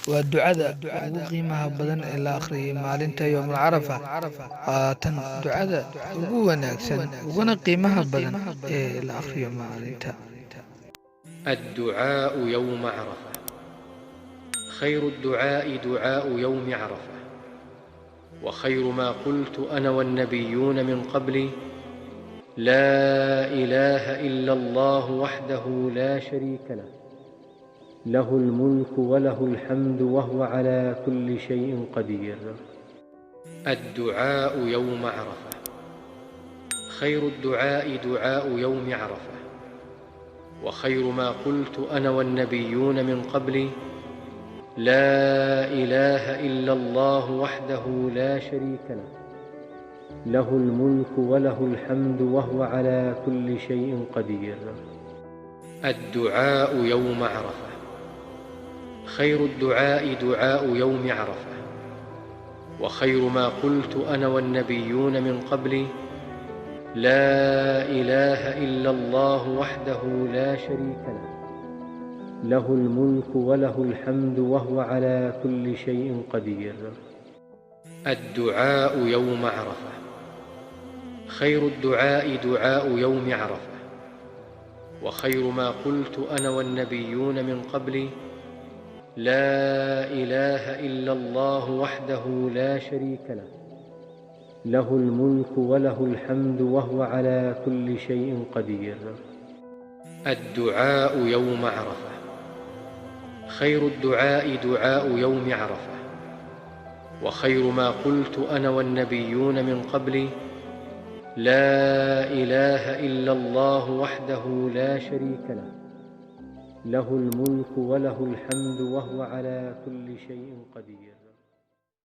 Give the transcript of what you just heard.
ودعاء وقيمها بدن إلى آخره مالنتا يوم العرفة تن دعاء وناكسن ونقيمها بدن إلى آخره مالنتا. الدعاء يوم عرفة. خير الدعاء دعاء يوم عرفة، وخير ما قلت أنا والنبيون من قبلي: لا إله إلا الله وحده لا شريك له، له الملك وله الحمد وهو على كل شيء قدير. الدعاء يوم عرفة. خير الدعاء دعاء يوم عرفة، وخير ما قلت أنا والنبيون من قبلي: لا إله إلا الله وحده لا شريك له، له الملك وله الحمد وهو على كل شيء قدير. الدعاء يوم عرفة. خير الدعاء دعاء يوم عرفة، وخير ما قلت أنا والنبيون من قبلي: لا إله إلا الله وحده لا شريك له، له الملك وله الحمد وهو على كل شيء قدير. الدعاء يوم عرفة. خير الدعاء دعاء يوم عرفة، وخير ما قلت أنا والنبيون من قبلي: لا إله إلا الله وحده لا شريك له، له الملك وله الحمد وهو على كل شيء قدير. الدعاء يوم عرفة. خير الدعاء دعاء يوم عرفة، وخير ما قلت أنا والنبيون من قبلي: لا إله إلا الله وحده لا شريك له، له الملك وله الحمد وهو على كل شيء قدير.